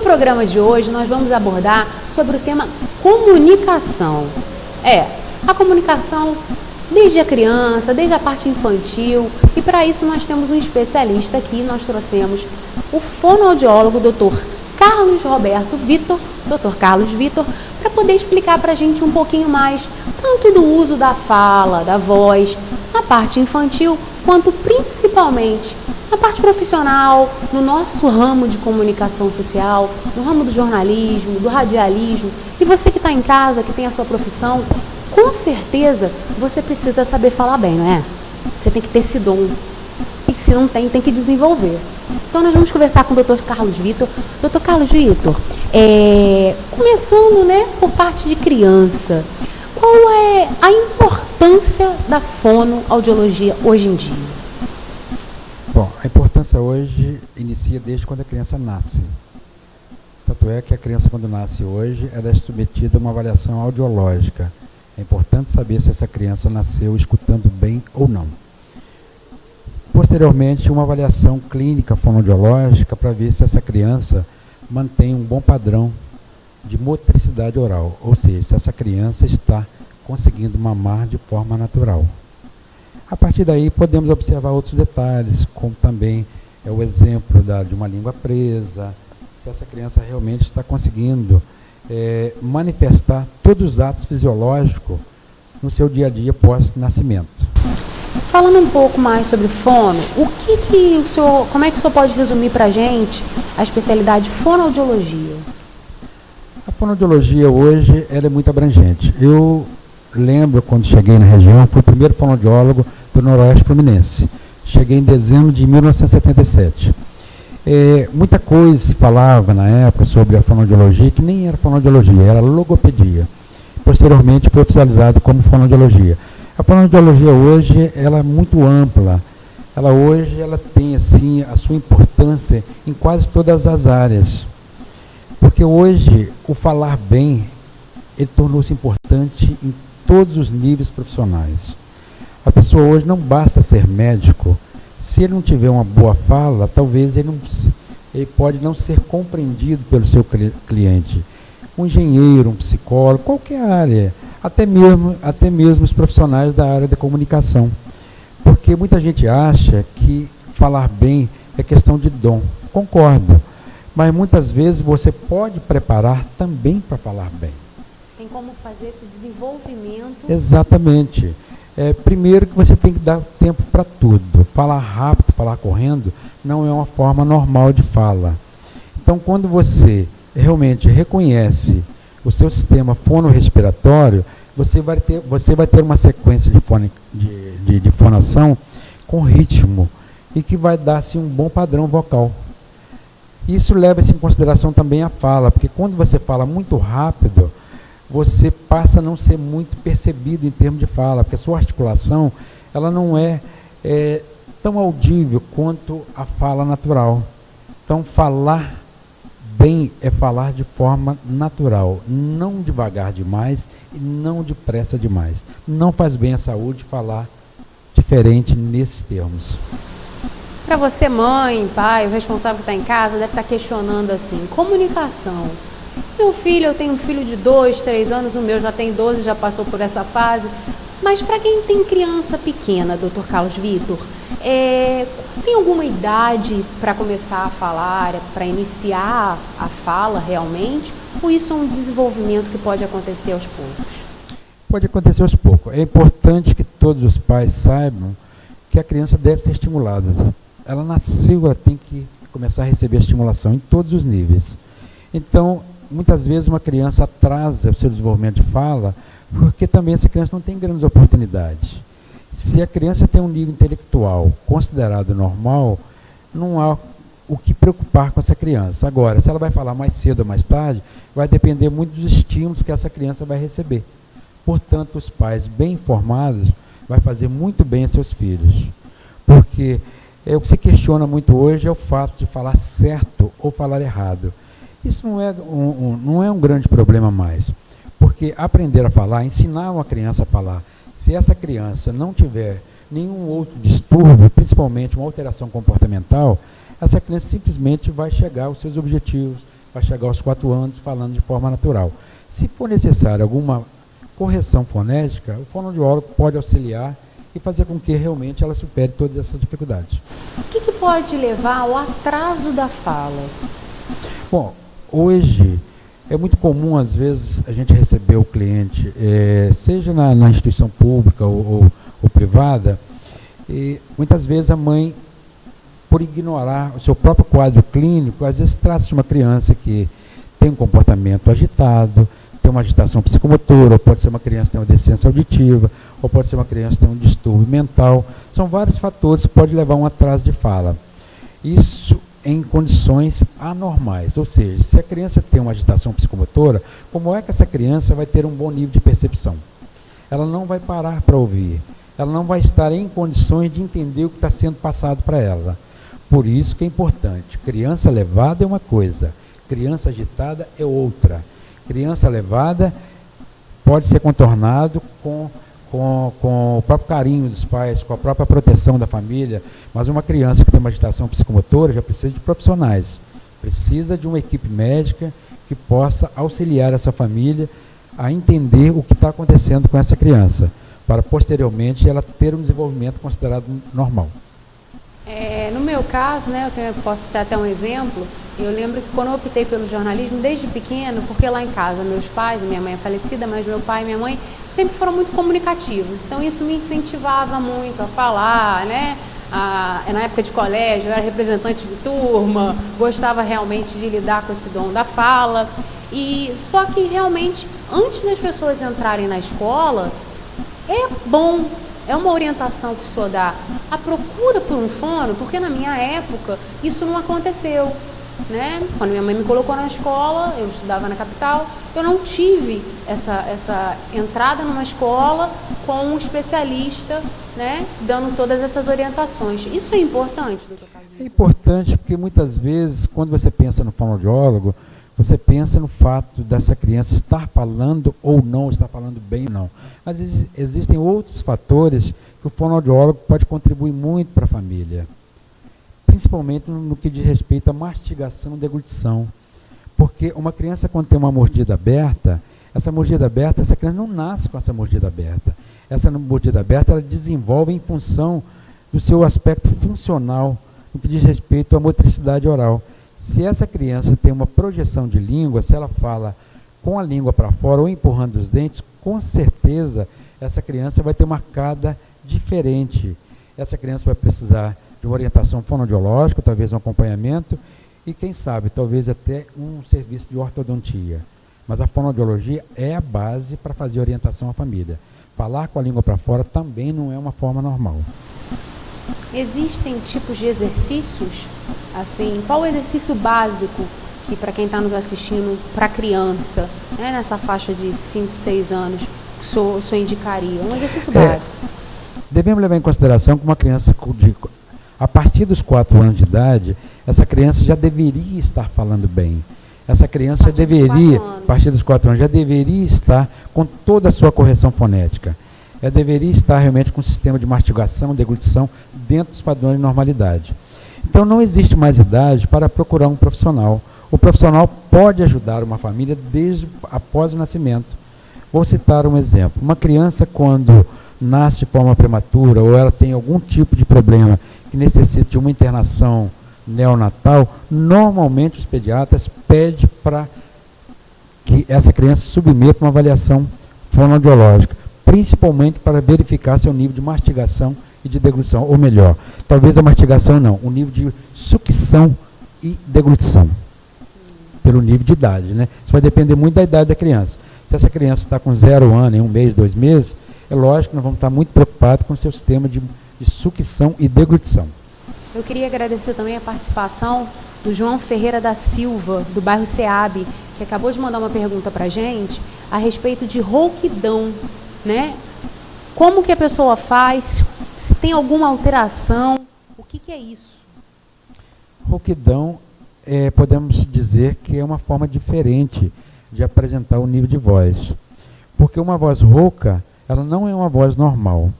programa de hoje nós vamos abordar sobre o tema comunicação. A comunicação desde a criança, desde a parte infantil, e para isso nós temos um especialista aqui, nós trouxemos o fonoaudiólogo Dr. Carlos Roberto Vitor, Dr. Carlos Vitor, para poder explicar para a gente um pouquinho mais, tanto do uso da fala, da voz, na parte infantil, quanto principalmente na parte profissional, no nosso ramo de comunicação social, no ramo do jornalismo, do radialismo. E você que está em casa, que tem a sua profissão, com certeza você precisa saber falar bem, não é? Você tem que ter esse dom. E se não tem, tem que desenvolver. Então nós vamos conversar com o Dr. Carlos Vitor. Dr. Carlos Vitor, começando, por parte de criança, qual é a importância da fonoaudiologia hoje em dia? Bom, a importância hoje inicia desde quando a criança nasce. Tanto é que a criança, quando nasce hoje, ela é submetida a uma avaliação audiológica. É importante saber se essa criança nasceu escutando bem ou não. Posteriormente, uma avaliação clínica fonoaudiológica para ver se essa criança mantém um bom padrão de motricidade oral, ou seja, se essa criança está conseguindo mamar de forma natural. A partir daí, podemos observar outros detalhes, como também é o exemplo de uma língua presa, se essa criança realmente está conseguindo manifestar todos os atos fisiológicos no seu dia a dia pós-nascimento. Falando um pouco mais sobre fono, como é que o senhor pode resumir para a gente a especialidade fonoaudiologia? A fonoaudiologia hoje ela é muito abrangente. Eu lembro quando cheguei na região, fui o primeiro fonoaudiólogo do Noroeste Fluminense. Cheguei em dezembro de 1977. Muita coisa se falava na época sobre a fonoaudiologia, que nem era fonoaudiologia, era logopedia. Posteriormente foi oficializado como fonoaudiologia. A fonoaudiologia hoje ela é muito ampla. Ela tem assim a sua importância em quase todas as áreas. Porque hoje o falar bem ele tornou-se importante em todos os níveis profissionais. A pessoa hoje não basta ser médico. Se ele não tiver uma boa fala, talvez ele pode não ser compreendido pelo seu cliente. Um engenheiro, um psicólogo, qualquer área, até mesmo os profissionais da área da comunicação. Porque muita gente acha que falar bem é questão de dom. Concordo, mas muitas vezes você pode preparar também para falar bem. Tem como fazer esse desenvolvimento? Exatamente. Primeiro que você tem que dar tempo para tudo. Falar rápido, falar correndo, não é uma forma normal de fala. Então, quando você realmente reconhece o seu sistema fonorrespiratório, você vai ter uma sequência de fonação com ritmo e que vai dar assim, um bom padrão vocal. Isso leva-se em consideração também a fala, porque quando você fala muito rápido, você passa a não ser muito percebido em termos de fala, porque a sua articulação ela não é tão audível quanto a fala natural. Então, falar bem é falar de forma natural, não devagar demais e não depressa demais. Não faz bem à saúde falar diferente nesses termos. Para você, mãe, pai, o responsável que está em casa, deve estar questionando assim, comunicação. Meu filho, eu tenho um filho de 2, 3 anos, o meu já tem 12, já passou por essa fase. Mas para quem tem criança pequena, Dr. Carlos Vitor, tem alguma idade para começar a falar, para iniciar a fala realmente? Ou isso é um desenvolvimento que pode acontecer aos poucos? Pode acontecer aos poucos. É importante que todos os pais saibam que a criança deve ser estimulada. Ela nasceu, ela tem que começar a receber a estimulação em todos os níveis. Então, muitas vezes uma criança atrasa o seu desenvolvimento de fala, porque também essa criança não tem grandes oportunidades. Se a criança tem um nível intelectual considerado normal, não há o que preocupar com essa criança. Agora, se ela vai falar mais cedo ou mais tarde, vai depender muito dos estímulos que essa criança vai receber. Portanto, os pais bem informados vão fazer muito bem a seus filhos. Porque o que se questiona muito hoje é o fato de falar certo ou falar errado. Isso não é um grande problema mais, porque aprender a falar, ensinar uma criança a falar, se essa criança não tiver nenhum outro distúrbio, principalmente uma alteração comportamental, essa criança simplesmente vai chegar aos seus objetivos, para chegar aos 4 anos falando de forma natural. Se for necessário alguma correção fonética, o fonoaudiólogo pode auxiliar e fazer com que realmente ela supere todas essas dificuldades. O que pode levar ao atraso da fala? Bom, hoje é muito comum, às vezes, a gente receber o cliente, seja na instituição pública ou privada, e muitas vezes a mãe, por ignorar o seu próprio quadro clínico, às vezes trata-se de uma criança que tem um comportamento agitado, tem uma agitação psicomotora, ou pode ser uma criança que tem uma deficiência auditiva, ou pode ser uma criança que tem um distúrbio mental. São vários fatores que podem levar a um atraso de fala. Isso em condições anormais, ou seja, se a criança tem uma agitação psicomotora, como é que essa criança vai ter um bom nível de percepção? Ela não vai parar para ouvir, ela não vai estar em condições de entender o que está sendo passado para ela. Por isso que é importante, criança levada é uma coisa, criança agitada é outra. Criança levada pode ser contornado com o próprio carinho dos pais, com a própria proteção da família, mas uma criança que tem uma agitação psicomotora já precisa de profissionais, precisa de uma equipe médica que possa auxiliar essa família a entender o que está acontecendo com essa criança, para posteriormente ela ter um desenvolvimento considerado normal. No meu caso, né, eu posso citar até um exemplo, eu lembro que quando eu optei pelo jornalismo, desde pequeno, porque lá em casa meus pais, minha mãe é falecida, mas meu pai e minha mãe sempre foram muito comunicativos, então isso me incentivava muito a falar, né? Na época de colégio, eu era representante de turma, gostava realmente de lidar com esse dom da fala, e só que realmente, antes das pessoas entrarem na escola, é bom, é uma orientação que o senhor dá, a procura por um fono, porque na minha época isso não aconteceu, né? Quando minha mãe me colocou na escola, eu estudava na capital, eu não tive essa entrada numa escola com um especialista, né, dando todas essas orientações. Isso é importante, doutor Carlos? É importante porque muitas vezes, quando você pensa no fonoaudiólogo, você pensa no fato dessa criança estar falando ou não, estar falando bem ou não. Mas existem outros fatores que o fonoaudiólogo pode contribuir muito para a família, principalmente no que diz respeito à mastigação e deglutição. Porque uma criança, quando tem uma mordida aberta, essa criança não nasce com essa mordida aberta. Essa mordida aberta, ela desenvolve em função do seu aspecto funcional, no que diz respeito à motricidade oral. Se essa criança tem uma projeção de língua, se ela fala com a língua para fora ou empurrando os dentes, com certeza essa criança vai ter uma arcada diferente. Essa criança vai precisar de uma orientação fonoaudiológica, talvez um acompanhamento, e quem sabe, talvez até um serviço de ortodontia. Mas a fonoaudiologia é a base para fazer orientação à família. Falar com a língua para fora também não é uma forma normal. Existem tipos de exercícios? Assim, qual o exercício básico que, para quem está nos assistindo, para criança, né, nessa faixa de 5, 6 anos, o senhor indicaria? Um exercício básico. Devemos levar em consideração que uma criança, a partir dos 4 anos de idade, essa criança já deveria estar falando bem. Essa criança já deveria, a partir dos 4 anos, já deveria estar com toda a sua correção fonética. Ela deveria estar realmente com um sistema de mastigação, deglutição, dentro dos padrões de normalidade. Então não existe mais idade para procurar um profissional. O profissional pode ajudar uma família desde após o nascimento. Vou citar um exemplo. Uma criança, quando nasce de forma prematura ou ela tem algum tipo de problema que necessita de uma internação neonatal, normalmente os pediatras pedem para que essa criança submeta uma avaliação fonoaudiológica, principalmente para verificar seu nível de mastigação e de deglutição, ou melhor, talvez a mastigação não, o nível de sucção e deglutição, pelo nível de idade, né? Isso vai depender muito da idade da criança. Se essa criança está com 0 ano, em 1 mês, 2 meses, é lógico que nós vamos estar muito preocupados com o seu sistema de sucção e deglutição. Eu queria agradecer também a participação do João Ferreira da Silva, do bairro Seab, que acabou de mandar uma pergunta para a gente a respeito de rouquidão, né? Como que a pessoa faz, se tem alguma alteração, o que é isso? Rouquidão, podemos dizer que é uma forma diferente de apresentar o nível de voz. Porque uma voz rouca, ela não é uma voz normal.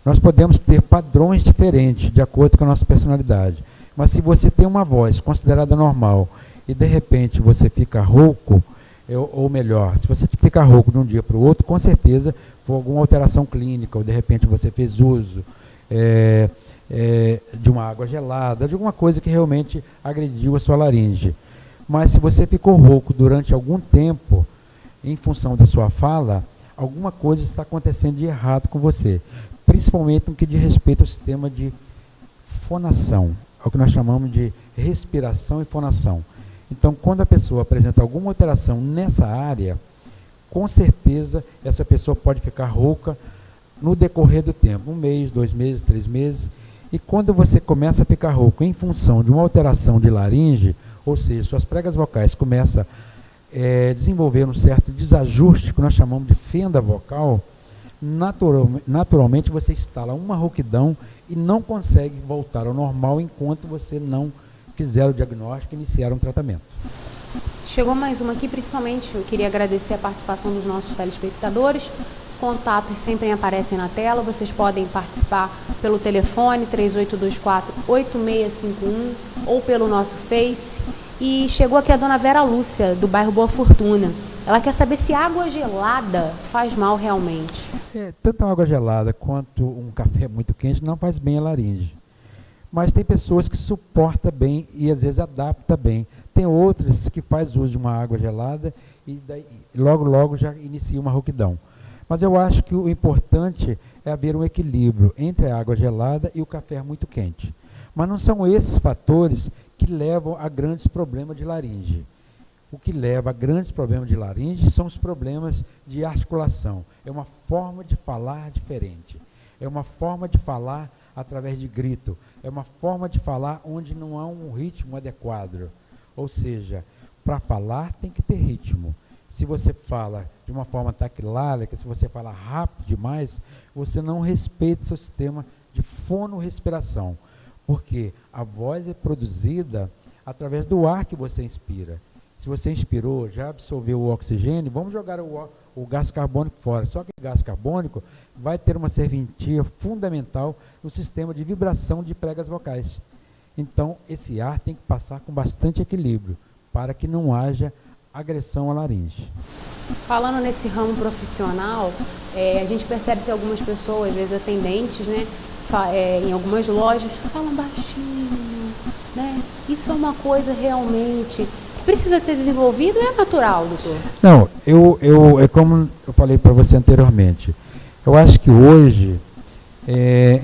Nós podemos ter padrões diferentes, de acordo com a nossa personalidade. Mas se você tem uma voz considerada normal e de repente você fica rouco, ou melhor, se você fica rouco de um dia para o outro, com certeza foi alguma alteração clínica, ou de repente você fez uso de uma água gelada, de alguma coisa que realmente agrediu a sua laringe. Mas se você ficou rouco durante algum tempo, em função da sua fala, alguma coisa está acontecendo de errado com você, principalmente no que diz respeito ao sistema de fonação, é o que nós chamamos de respiração e fonação. Então, quando a pessoa apresenta alguma alteração nessa área, com certeza essa pessoa pode ficar rouca no decorrer do tempo, 1 mês, 2 meses, 3 meses, e quando você começa a ficar rouco em função de uma alteração de laringe, ou seja, suas pregas vocais começam a desenvolver um certo desajuste, que nós chamamos de fenda vocal, naturalmente você instala uma rouquidão e não consegue voltar ao normal enquanto você não fizer o diagnóstico e iniciar um tratamento. Chegou mais uma aqui, principalmente eu queria agradecer a participação dos nossos telespectadores. Contatos sempre aparecem na tela, vocês podem participar pelo telefone 3824-8651 ou pelo nosso Face. E chegou aqui a dona Vera Lúcia, do bairro Boa Fortuna. Ela quer saber se água gelada faz mal realmente. Tanto a água gelada quanto um café muito quente não faz bem a laringe. Mas tem pessoas que suportam bem e às vezes adaptam bem. Tem outras que faz uso de uma água gelada e daí, logo já inicia uma rouquidão. Mas eu acho que o importante é haver um equilíbrio entre a água gelada e o café muito quente. Mas não são esses fatores que levam a grandes problemas de laringe. O que leva a grandes problemas de laringe são os problemas de articulação. É uma forma de falar diferente. É uma forma de falar através de grito. É uma forma de falar onde não há um ritmo adequado. Ou seja, para falar tem que ter ritmo. Se você fala de uma forma taquilárica, se você fala rápido demais, você não respeita o seu sistema de fonorrespiração. Porque a voz é produzida através do ar que você inspira. Se você inspirou, já absorveu o oxigênio, vamos jogar o gás carbônico fora. Só que o gás carbônico vai ter uma serventia fundamental no sistema de vibração de pregas vocais. Então, esse ar tem que passar com bastante equilíbrio, para que não haja agressão à laringe. Falando nesse ramo profissional, a gente percebe que algumas pessoas, às vezes atendentes, né, em algumas lojas, falam baixinho, né? Isso é uma coisa realmente que precisa ser desenvolvido, é natural, doutor? Não, é como eu falei para você anteriormente, eu acho que hoje,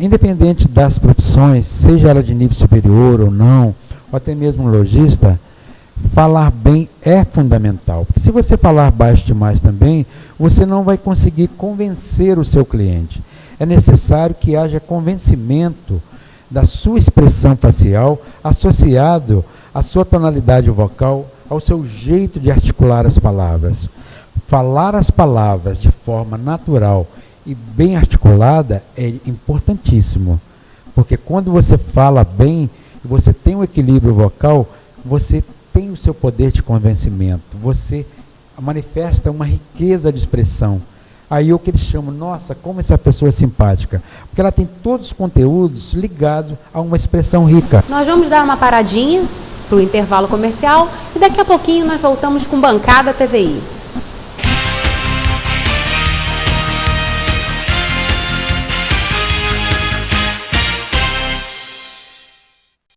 independente das profissões, seja ela de nível superior ou não, ou até mesmo um lojista, falar bem é fundamental. Porque se você falar baixo demais também, você não vai conseguir convencer o seu cliente. É necessário que haja convencimento da sua expressão facial associado à sua tonalidade vocal, ao seu jeito de articular as palavras. Falar as palavras de forma natural e bem articulada é importantíssimo. Porque quando você fala bem e você tem um equilíbrio vocal, você tem o seu poder de convencimento, você manifesta uma riqueza de expressão. Aí é o que eles chamam, nossa, como essa pessoa é simpática, porque ela tem todos os conteúdos ligados a uma expressão rica. Nós vamos dar uma paradinha para o intervalo comercial e daqui a pouquinho nós voltamos com Bancada TVI.